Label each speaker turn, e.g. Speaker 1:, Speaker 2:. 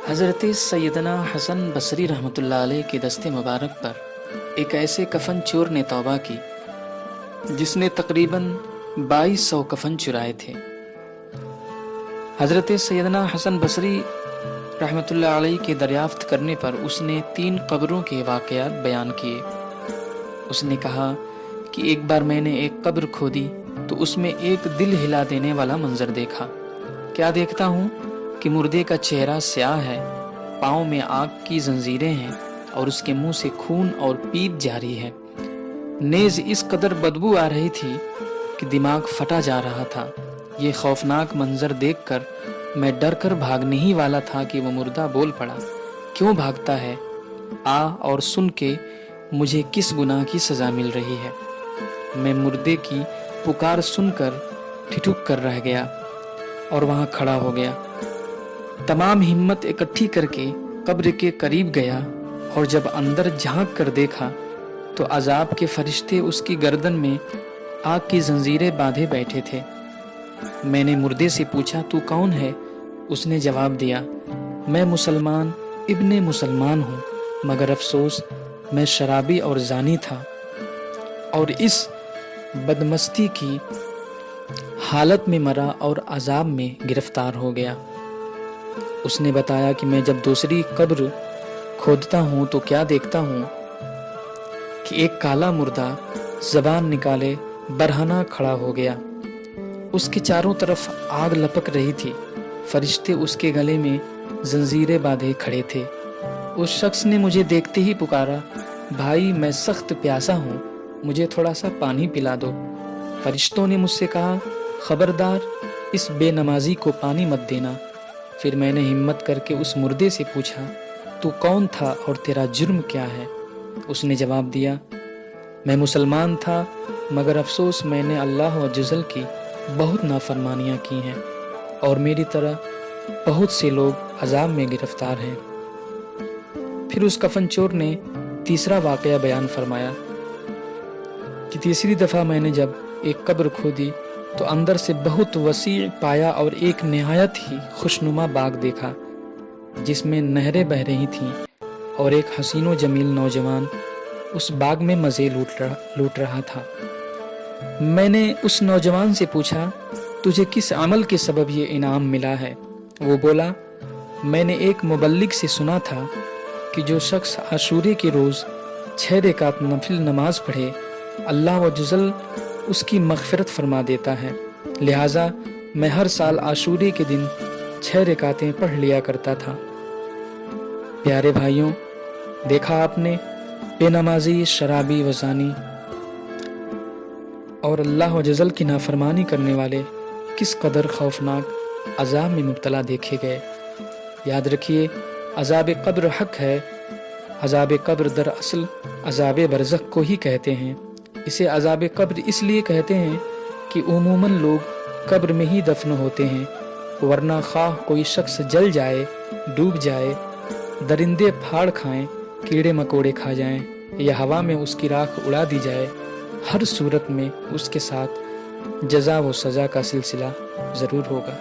Speaker 1: حضرت سیدنا حسن بصری رحمۃ اللہ علیہ کے دست مبارک پر ایک ایسے کفن چور نے توبہ کی جس نے تقریباً 2200 کفن چرائے تھے۔ حضرت سیدنا حسن بصری رحمۃ اللہ علیہ کے دریافت کرنے پر اس نے 3 قبروں کے واقعات بیان کیے۔ اس نے کہا کہ ایک بار میں نے ایک قبر کھودی تو اس میں ایک دل ہلا دینے والا منظر دیکھا۔ کیا دیکھتا ہوں کہ مردے کا چہرہ سیاہ ہے، پاؤں میں آگ کی زنجیریں ہیں اور اس کے منہ سے خون اور پیپ جاری ہے۔ نیز اس قدر بدبو آ رہی تھی کہ دماغ پھٹا جا رہا تھا۔ یہ خوفناک منظر دیکھ کر میں ڈر کر بھاگنے ہی والا تھا کہ وہ مردہ بول پڑا، کیوں بھاگتا ہے؟ آ اور سن کے مجھے کس گناہ کی سزا مل رہی ہے؟ میں مردے کی پکار سن کر ٹھٹک کر رہ گیا اور وہاں کھڑا ہو گیا۔ تمام ہمت اکٹھی کر کے قبر کے قریب گیا اور جب اندر جھانک کر دیکھا تو عذاب کے فرشتے اس کی گردن میں آگ کی زنجیریں باندھے بیٹھے تھے۔ میں نے مردے سے پوچھا، تو کون ہے؟ اس نے جواب دیا، میں مسلمان ابن مسلمان ہوں، مگر افسوس میں شرابی اور زانی تھا اور اس بدمستی کی حالت میں مرا اور عذاب میں گرفتار ہو گیا۔ اس نے بتایا کہ میں جب دوسری قبر کھودتا ہوں تو کیا دیکھتا ہوں کہ ایک کالا مردہ زبان نکالے برہنہ کھڑا ہو گیا۔ اس کے چاروں طرف آگ لپک رہی تھی، فرشتے اس کے گلے میں زنجیریں باندھے کھڑے تھے۔ اس شخص نے مجھے دیکھتے ہی پکارا، بھائی میں سخت پیاسا ہوں، مجھے تھوڑا سا پانی پلا دو۔ فرشتوں نے مجھ سے کہا، خبردار اس بے نمازی کو پانی مت دینا۔ پھر میں نے ہمت کر کے اس مردے سے پوچھا، تو کون تھا اور تیرا جرم کیا ہے؟ اس نے جواب دیا، میں مسلمان تھا، مگر افسوس میں نے اللہ و جزل کی بہت نافرمانیاں کی ہیں اور میری طرح بہت سے لوگ عذاب میں گرفتار ہیں۔ پھر اس کفن چور نے تیسرا واقعہ بیان فرمایا کہ تیسری دفعہ میں نے جب ایک قبر کھودی تو اندر سے بہت وسیع پایا اور ایک نہایت ہی خوشنما باغ دیکھا جس میں نہریں بہہ رہی تھیں اور ایک حسین و جمیل نوجوان اس باغ میں مزے لوٹ رہا تھا۔ میں نے اس نوجوان سے پوچھا، تجھے کس عمل کے سبب یہ انعام ملا ہے؟ وہ بولا، میں نے ایک مبلغ سے سنا تھا کہ جو شخص عاشورے کے روز 6 رکعت نفل نماز پڑھے اللہ و جزل اس کی مغفرت فرما دیتا ہے، لہٰذا میں ہر سال عاشورے کے دن 6 رکعتیں پڑھ لیا کرتا تھا۔ پیارے بھائیوں، دیکھا آپ نے بے نمازی، شرابی، وزانی اور اللہ و جزل کی نافرمانی کرنے والے کس قدر خوفناک عذاب میں مبتلا دیکھے گئے۔ یاد رکھیے، عذاب قبر حق ہے۔ عذاب قبر دراصل عذاب برزخ کو ہی کہتے ہیں۔ اسے عذاب قبر اس لیے کہتے ہیں کہ عموماً لوگ قبر میں ہی دفن ہوتے ہیں، ورنہ خواہ کوئی شخص جل جائے، ڈوب جائے، درندے پھاڑ کھائیں، کیڑے مکوڑے کھا جائیں یا ہوا میں اس کی راکھ اڑا دی جائے، ہر صورت میں اس کے ساتھ جزا و سزا کا سلسلہ ضرور ہوگا۔